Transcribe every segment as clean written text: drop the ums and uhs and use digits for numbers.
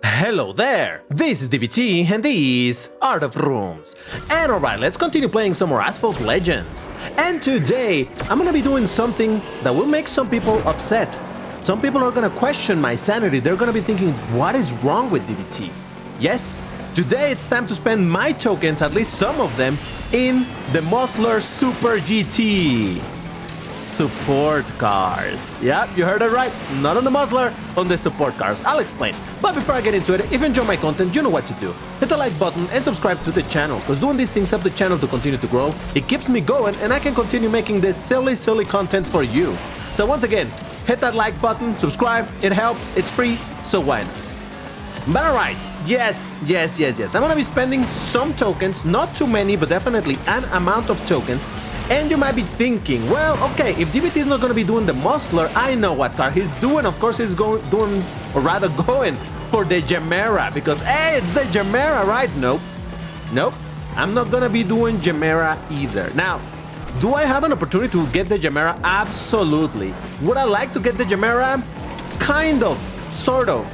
Hello there, this is DBT and this Art of Rooms. And alright, let's continue playing some more Asphalt Legends. And today, I'm gonna be doing something that will make some people upset. Some people are gonna question my sanity. They're gonna be thinking, what is wrong with DBT? Yes, today it's time to spend my tokens, at least some of them, in the Mosler Super GT. Support cars. Yep, you heard it right. Not on the Mosler, on the support cars. I'll explain. But before I get into it, if you enjoy my content, you know what to do. Hit the like button and subscribe to the channel, because doing these things help the channel to continue to grow. It keeps me going and I can continue making this silly content for you. So once again, hit that like button, subscribe, it helps, it's free, so why not? But alright, yes. I'm gonna be spending some tokens, not too many, but definitely an amount of tokens. And you might be thinking, well, okay, if DBT is not going to be doing the Mosler, I know what car he's doing. Of course, he's going for the 𝐃𝐔𝐌𝐏𝐈���𝐆 because, hey, it's the 𝐃𝐔𝐌𝐏𝐈���𝐿, right? Nope. I'm not going to be doing 𝐃𝐔𝐌𝐏𝐽 either. Now, do I have an opportunity to get the 𝐃𝐔𝐌𝐏𝐽? Absolutely. Would I like to get the 𝐃𝐔𝐌𝐏𝐽? Kind of, sort of.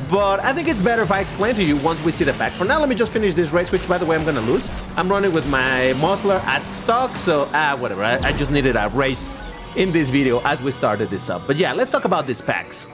But I think it's better if I explain to you once we see the facts. For now, let me just finish this race, which, by the way, I'm gonna lose. I'm running with my Mosler at stock, so whatever. I just needed a race in this video as we started this up. But yeah, let's talk about these packs.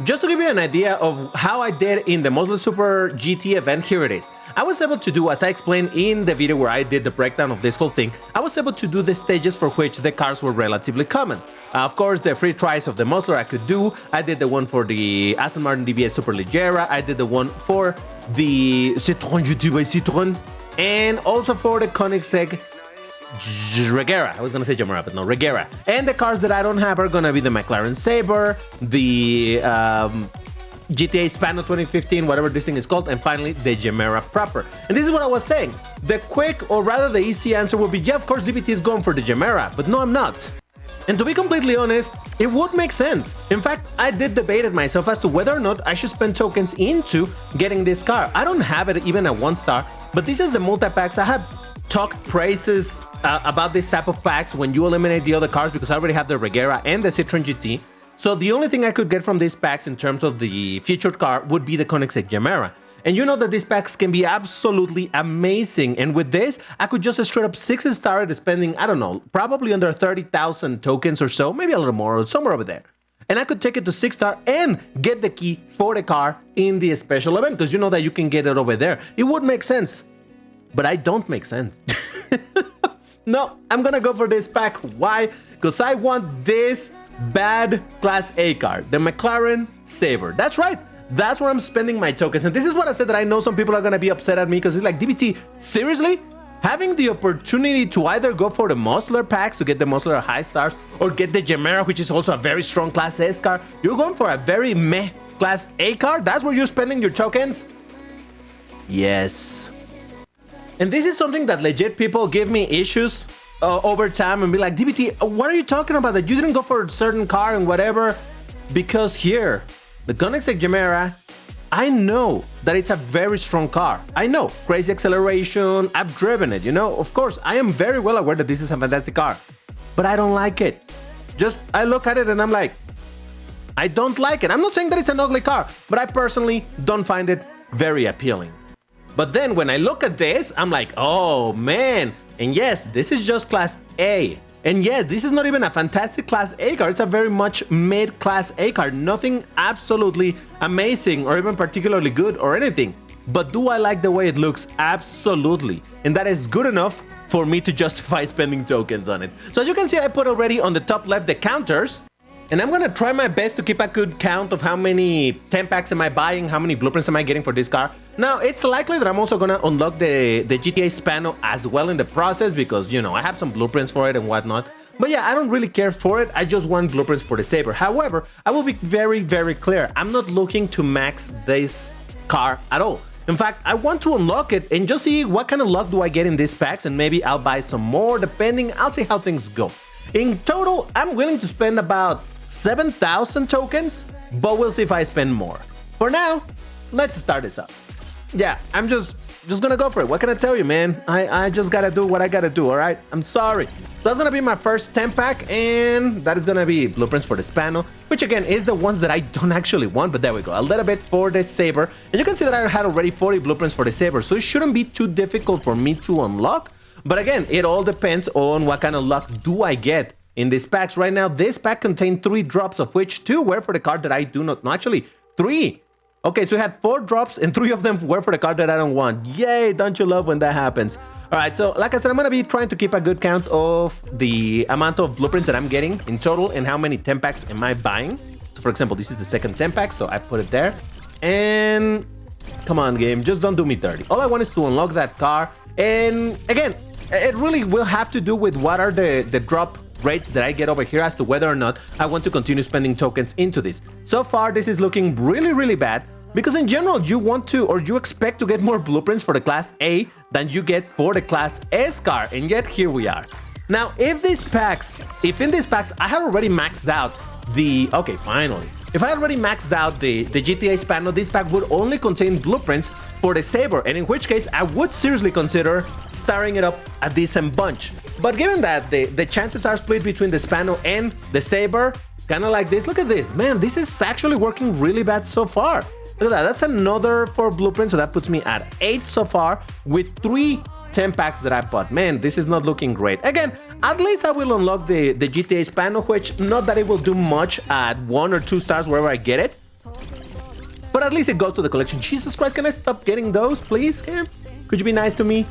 Just to give you an idea of how I did in the Mosler Super GT event, here it is. I was able to do, as I explained in the video where I did the breakdown of this whole thing, I was able to do the stages for which the cars were relatively common. Of course, the free tries of the Mosler I could do. I did the one for the Aston Martin DBS Superleggera. I did the one for the Citroën GT by Citroën. And also for the Koenigsegg Regera. I was gonna say 𝐃𝐔𝐌𝐏𝐽, but no, Regera. And the cars that I don't have are gonna be the McLaren Saber, the GTA Spano 2015, whatever this thing is called, and finally the 𝐃𝐔𝐌𝐏 proper. And this is what I was saying. The quick, or rather the easy answer would be, yeah, of course DBT is going for the 𝐃𝐔𝐌𝐏, but no, I'm not. And to be completely honest, it would make sense. In fact, I did debate it myself as to whether or not I should spend tokens into getting this car. I don't have it even at 1 star, but this is the multi-packs. I have talked praises about this type of packs when you eliminate the other cars because I already have the Regera and the Citroën GT. So the only thing I could get from these packs in terms of the featured car would be the Koenigsegg 𝐃𝐔𝐌𝐏. And you know that these packs can be absolutely amazing. And with this, I could just straight up 6-star it, spending, I don't know, probably under 30,000 tokens or so, maybe a little more, or somewhere over there. And I could take it to 6-star and get the key for the car in the special event, because you know that you can get it over there. It would make sense, but I don't make sense. No, I'm gonna go for this pack. Why? Because I want this bad Class A car, the McLaren Saber. That's right. That's where I'm spending my tokens. And this is what I said that I know some people are gonna be upset at me because it's like, DBT, seriously? Having the opportunity to either go for the Mosler packs to get the Mosler high stars or get the 𝐃𝐔𝐌𝐏𝐽, which is also a very strong Class S car, you're going for a very meh Class A car? That's where you're spending your tokens? Yes. And this is something that legit people give me issues over time and be like, DBT, what are you talking about? That you didn't go for a certain car and whatever? Because here, the Koenigsegg 𝐃𝐔𝐌𝐏𝐽, I know that it's a very strong car. I know, crazy acceleration, I've driven it, you know? Of course, I am very well aware that this is a fantastic car, but I don't like it. Just, I look at it and I'm like, I don't like it. I'm not saying that it's an ugly car, but I personally don't find it very appealing. But then when I look at this, I'm like, oh man, and yes, this is just Class A. And yes, this is not even a fantastic Class A car, it's a very much mid Class A car, nothing absolutely amazing or even particularly good or anything. But do I like the way it looks? Absolutely. And that is good enough for me to justify spending tokens on it. So as you can see, I put already on the top left the counters. And I'm gonna try my best to keep a good count of how many 10 packs am I buying, how many blueprints am I getting for this car. Now, it's likely that I'm also gonna unlock the GTA Spano as well in the process because, you know, I have some blueprints for it and whatnot. But yeah, I don't really care for it, I just want blueprints for the Saber. However, I will be very clear, I'm not looking to max this car at all. In fact, I want to unlock it and just see what kind of luck do I get in these packs, and maybe I'll buy some more depending, I'll see how things go. In total, I'm willing to spend about 7,000 tokens, but we'll see if I spend more. For now, let's start this up. Yeah, I'm just just gonna go for it. What can I tell you, man? I just gotta do what I gotta do, all right? I'm sorry. So that's gonna be my first 10 pack, and that is gonna be blueprints for the Spano, which again is the ones that I don't actually want, but there we go. A little bit for the Saber, and you can see that I had already 40 blueprints for the Saber, so it shouldn't be too difficult for me to unlock. But again, it all depends on what kind of luck do I get in these packs. Right now, this pack contained 3 drops, of which 2 were for the card that I do not, no, actually 3. Okay, so we had 4 drops and 3 of them were for the card that I don't want. Yay, don't you love when that happens? All right, so like I said, I'm gonna be trying to keep a good count of the amount of blueprints that I'm getting in total and how many 10 packs am I buying. So for example, this is the second 10 pack, so I put it there. And come on, game, just don't do me dirty. All I want is to unlock that car. And again, it really will have to do with what are the drop rates that I get over here as to whether or not I want to continue spending tokens into this. So far, this is looking really, really bad. Because in general, you want to, or you expect to get more blueprints for the Class A than you get for the Class S car, and yet here we are. Now, if in these packs I had already maxed out the, okay, finally. If I had already maxed out the GTA Spano, this pack would only contain blueprints for the Saber, and in which case I would seriously consider starring it up a decent bunch. But given that the chances are split between the Spano and the Saber, kind of like this, look at this, man, this is actually working really bad so far. Look at that, that's another 4 blueprints, so that puts me at 8 so far with 3 10 packs that I bought. Man, this is not looking great. Again, at least I will unlock the GTA Spano, which not that it will do much at 1 or 2 stars wherever I get it, but at least it goes to the collection. Jesus Christ, can I stop getting those, please? Yeah. Could you be nice to me?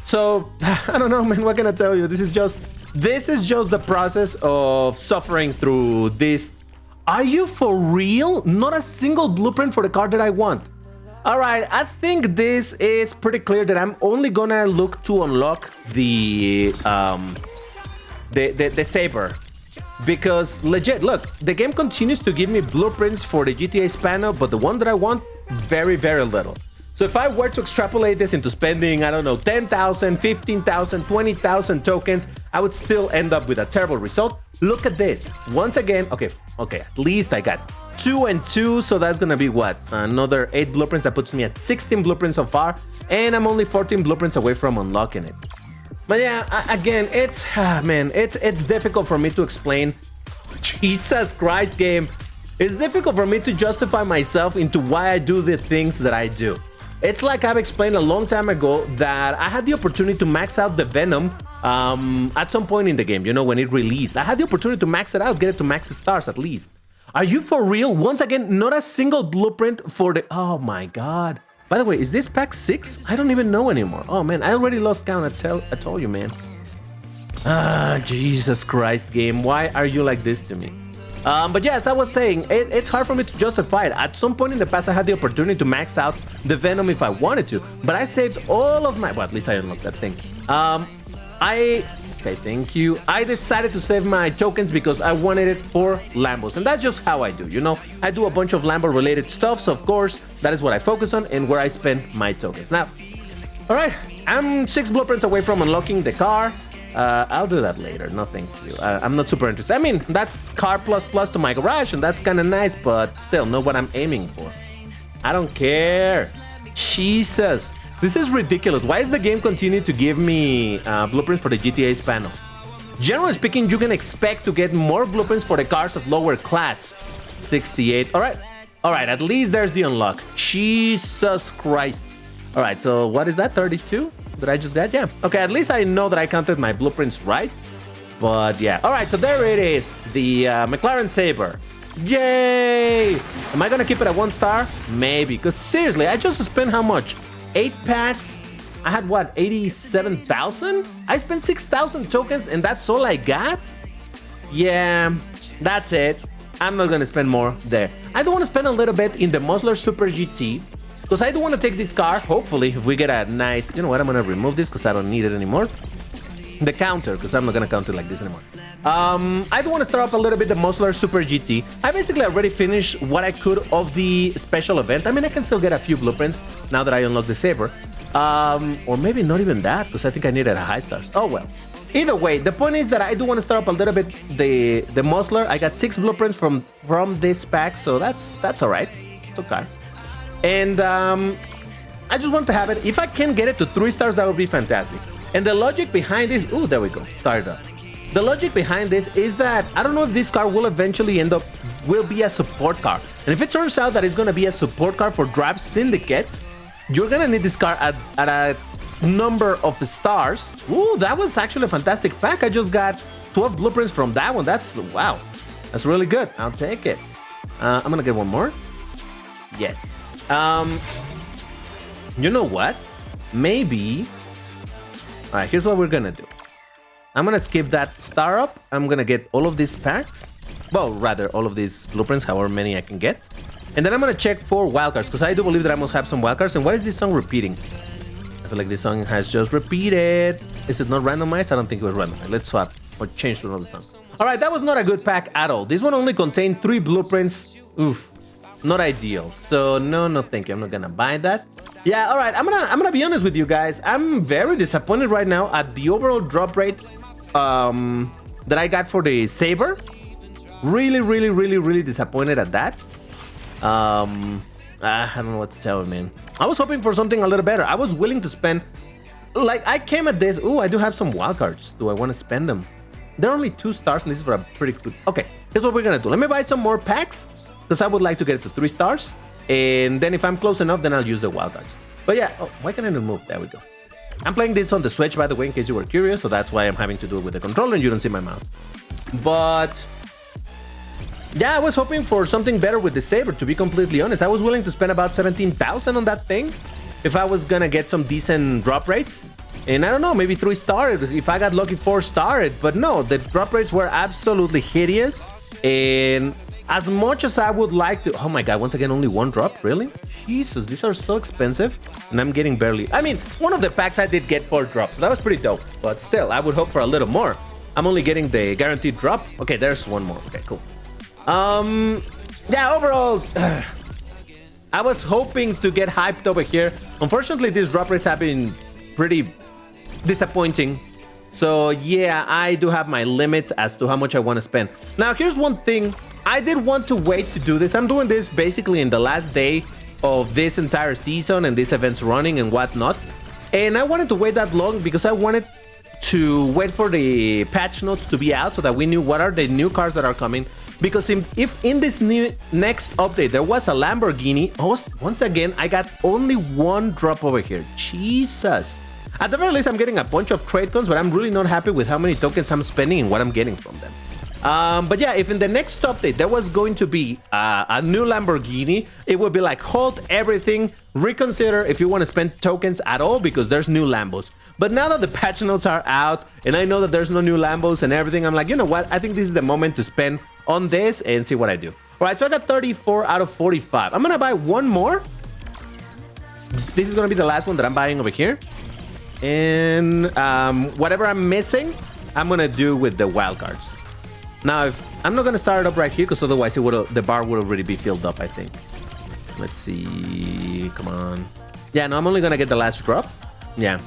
So I don't know, man, what can I tell you? This is just the process of suffering through this. Are you for real? Not a single blueprint for the card that I want. All right, I think this is pretty clear that I'm only gonna look to unlock the Saber, because legit, look, the game continues to give me blueprints for the GTA Spano, but the one that I want, very, very little. So if I were to extrapolate this into spending, I don't know, 10,000, 15,000, 20,000 tokens, I would still end up with a terrible result. Look at this. Once again, okay, at least I got 2 and 2, so that's gonna be what? Another 8 blueprints. That puts me at 16 blueprints so far, and I'm only 14 blueprints away from unlocking it. But yeah, again, it's, man, it's difficult for me to explain. Jesus Christ, game. It's difficult for me to justify myself into why I do the things that I do. It's like I've explained a long time ago that I had the opportunity to max out the Venom at some point in the game, you know, when it released. I had the opportunity to max it out, get it to max stars at least. Are you for real? Once again, not a single blueprint for the... Oh my god. By the way, is this pack 6? I don't even know anymore. Oh man, I already lost count. I told you, man. Jesus Christ, game. Why are you like this to me? But yes, I was saying, it's hard for me to justify it. At some point in the past, I had the opportunity to max out the Venom if I wanted to, but I saved all of my... Well, at least I unlocked that thing. Okay, thank you. I decided to save my tokens because I wanted it for Lambos, and that's just how I do, you know? I do a bunch of Lambo-related stuff, so of course, that is what I focus on and where I spend my tokens. Now, all right, I'm 6 blueprints away from unlocking the car. I'll do that later. No, thank you. I'm not super interested. I mean, that's car plus to my garage, and that's kind of nice, but still, not what I'm aiming for. I don't care. Jesus. This is ridiculous. Why is the game continuing to give me blueprints for the GTA Spano? Generally speaking, you can expect to get more blueprints for the cars of lower class. 68. All right, at least there's the unlock. Jesus Christ. All right, so what is that? 32 that I just got? Yeah. Okay, at least I know that I counted my blueprints right. But yeah. All right, so there it is. The McLaren Saber. Yay! Am I gonna keep it at 1 star? Maybe, because seriously, I just spent how much? 8 packs. I had what, 87,000? I spent 6,000 tokens and that's all I got? Yeah, that's it. I'm not gonna spend more there. I do want to spend a little bit in the Mosler Super GT because I do want to take this car. Hopefully, if we get a nice... You know what, I'm gonna remove this because I don't need it anymore. The counter, because I'm not gonna count it like this anymore. I do want to start up a little bit the Mosler Super GT. I basically already finished what I could of the special event. I mean, I can still get a few blueprints now that I unlocked the Saber. Or maybe not even that, because I think I needed a high stars. Oh well. Either way, the point is that I do want to start up a little bit the Mosler. I got 6 blueprints from this pack, so that's all right. It's okay. And I just want to have it. If I can get it to 3 stars, that would be fantastic. And the logic behind this, ooh, there we go, started up. The logic behind this is that I don't know if this car will eventually will be a support car. And if it turns out that it's going to be a support car for Drive Syndicates, you're going to need this car at a number of stars. Ooh, that was actually a fantastic pack. I just got 12 blueprints from that one. That's, wow, that's really good. I'll take it. I'm going to get one more. Yes. You know what? Maybe. All right, here's what we're going to do. I'm gonna skip that star up. I'm gonna get all of these packs. Well, rather, all of these blueprints, however many I can get. And then I'm gonna check for wildcards, because I do believe that I must have some wildcards. And what is this song repeating? I feel like this song has just repeated. Is it not randomized? I don't think it was randomized. Let's swap or change to another song. All right, that was not a good pack at all. This one only contained 3 blueprints. Oof, not ideal. So no, thank you. I'm not gonna buy that. Yeah, all right. I'm gonna be honest with you guys. I'm very disappointed right now at the overall drop rate that I got for the Saber. Really disappointed at that. I don't know what to tell you, man. I was hoping for something a little better. I was willing to spend, like, I came at this. Ooh, I do have some wildcards. Do I want to spend them? They're only 2 stars, and this is for a pretty good. Okay, here's what we're gonna do. Let me buy some more packs, because I would like to get it to 3 stars. And then if I'm close enough, then I'll use the wildcards. But yeah, oh, why can't I move? There we go. I'm playing this on the Switch, by the way, in case you were curious, so that's why I'm having to do it with the controller and you don't see my mouse. But yeah, I was hoping for something better with the Saber, to be completely honest. I was willing to spend about 17,000 on that thing if I was gonna get some decent drop rates. And I don't know, maybe 3 star, if I got lucky 4 star, but no, the drop rates were absolutely hideous. And as much as I would like to, oh my god, once again, only 1 drop, really? Jesus, these are so expensive, and I'm getting barely, I mean, one of the packs I did get 4 drops, so that was pretty dope, but still, I would hope for a little more. I'm only getting the guaranteed drop. Okay, there's 1 more, okay, cool. Yeah, overall, I was hoping to get hyped over here. Unfortunately, these drop rates have been pretty disappointing. So yeah, I do have my limits as to how much I want to spend. Now, here's one thing. I did want to wait to do this. I'm doing this basically in the last day of this entire season and this event's running and whatnot. And I wanted to wait that long because I wanted to wait for the patch notes to be out so that we knew what are the new cars that are coming. Because if in this new next update there was a Lamborghini, once again, I got only 1 drop over here. Jesus. At the very least, I'm getting a bunch of trade cons, but I'm really not happy with how many tokens I'm spending and what I'm getting from them. But yeah, if in the next update there was going to be a new Lamborghini, it would be like, halt everything, reconsider if you want to spend tokens at all because there's new Lambos. But now that the patch notes are out and I know that there's no new Lambos and everything, I'm like, you know what? I think this is the moment to spend on this and see what I do. All right, so I got 34 out of 45. I'm going to buy 1 more. This is going to be the last one that I'm buying over here. And whatever I'm missing, I'm going to do with the wildcards. Now, I'm not going to start it up right here because otherwise the bar would already be filled up, I think. Let's see. Come on. Yeah, no, I'm only going to get the last drop. Yeah.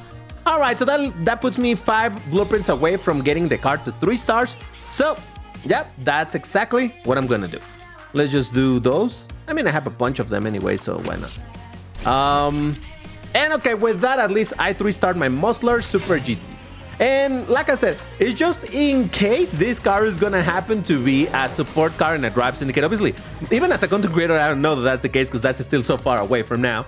All right, so that puts me 5 blueprints away from getting the card to 3 stars. So, yep, that's exactly what I'm going to do. Let's just do those. I mean, I have a bunch of them anyway, so why not? And okay, with that, at least I 3-starred my Mosler Super GT. And like I said, it's just in case this car is gonna happen to be a support car in a Drive Syndicate. Obviously, even as a content creator, I don't know that that's the case because that's still so far away from now.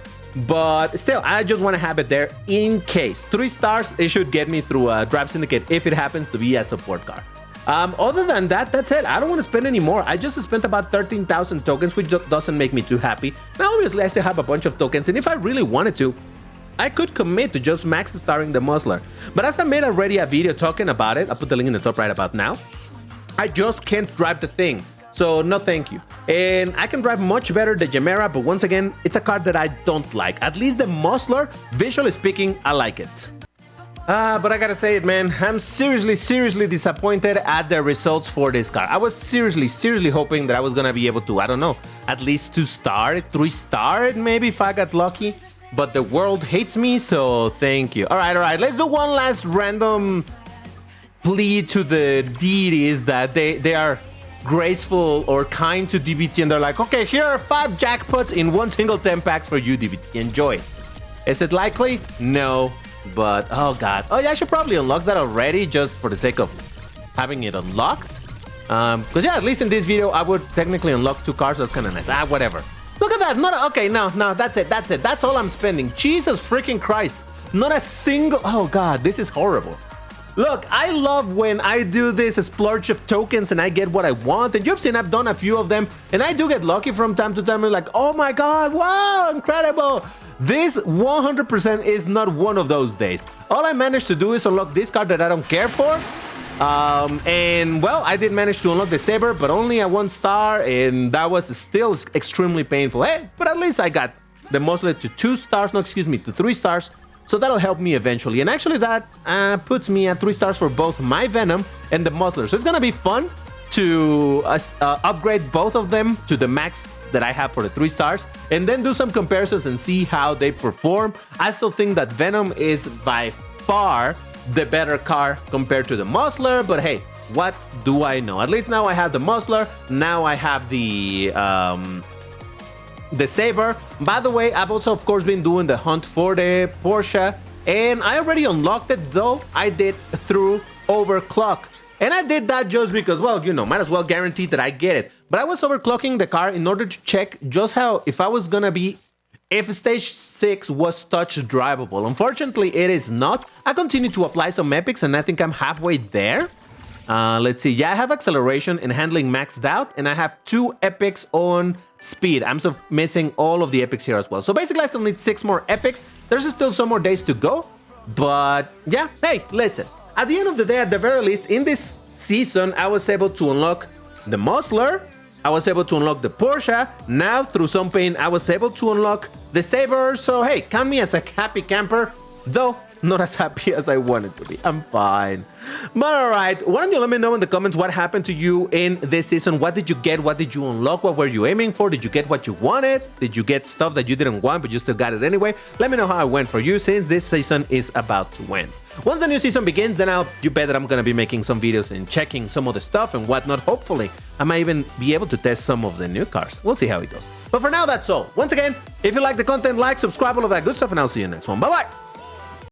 But still, I just want to have it there in case. 3 stars, it should get me through a Drive Syndicate if it happens to be a support car. Other than that, that's it. I don't want to spend any more. I just spent about 13,000 tokens, which doesn't make me too happy. Now, obviously, I still have a bunch of tokens, and if I really wanted to, I could commit to just max starring the Mosler. But as I made already a video talking about it, I'll put the link in the top right about now, I just can't drive the thing. So no thank you. And I can drive much better the Gemera, but once again, it's a card that I don't like. At least the Mosler, visually speaking, I like it. But I gotta say it, man, I'm seriously disappointed at the results for this car. I was seriously hoping that I was gonna be able to, I don't know, at least 2-star it, 3-star it, maybe if I got lucky. But the world hates me, so thank you. All right, let's do one last random plea to the deities that they are graceful or kind to DBT, and they're like, okay, here are 5 jackpots in one single 10 packs for you, DBT. Enjoy. Is it likely? No, but oh god. Oh yeah, I should probably unlock that already just for the sake of having it unlocked. Because yeah, at least in this video, I would technically unlock 2 cars. So that's kind of nice. Ah, whatever. Look at that. Okay, no, that's it. That's all I'm spending. Jesus freaking Christ. Not a single... Oh god, this is horrible. Look, I love when I do this splurge of tokens and I get what I want. And you've seen I've done a few of them. And I do get lucky from time to time. I'm like, oh my god, wow, incredible. This 100% is not one of those days. All I managed to do is unlock this card that I don't care for. And well, I did manage to unlock the Saber, but only at 1 star. And that was still extremely painful. Hey, but at least I got the Mosler to 2 stars. No, excuse me, to 3 stars. So that'll help me eventually. And actually that puts me at 3 stars for both my Venom and the Mosler. So it's going to be fun to upgrade both of them to the max that I have for the 3 stars. And then do some comparisons and see how they perform. I still think that Venom is by far the better car compared to the Mosler. But hey, what do I know? At least now I have the Mosler. Now I have the Saber. By the way, I've also of course been doing the hunt for the Porsche, and I already unlocked it, though I did through overclock. And I did that just because, well, you know, might as well guarantee that I get it. But I was overclocking the car in order to check just how, if I was gonna be, if stage 6 was touch drivable. Unfortunately, it is not. I continue to apply some epics and I think I'm halfway there. Let's see. Yeah, I have acceleration and handling maxed out, and I have 2 epics on speed. I'm missing all of the epics here as well. So basically, I still need 6 more epics. There's still some more days to go. But yeah, hey, listen. At the end of the day, at the very least, in this season, I was able to unlock the Mosler. I was able to unlock the Porsche. Now, through some pain, I was able to unlock the Saber. So hey, count me as a happy camper, though not as happy as I wanted to be. I'm fine. But alright, why don't you let me know in the comments what happened to you in this season? What did you get? What did you unlock? What were you aiming for? Did you get what you wanted? Did you get stuff that you didn't want but you still got it anyway? Let me know how it went for you, since this season is about to end. Once the new season begins, then you bet that I'm gonna be making some videos and checking some of the stuff and whatnot. Hopefully, I might even be able to test some of the new cars. We'll see how it goes. But for now, that's all. Once again, if you like the content, like, subscribe, all of that good stuff, and I'll see you in the next one. Bye-bye!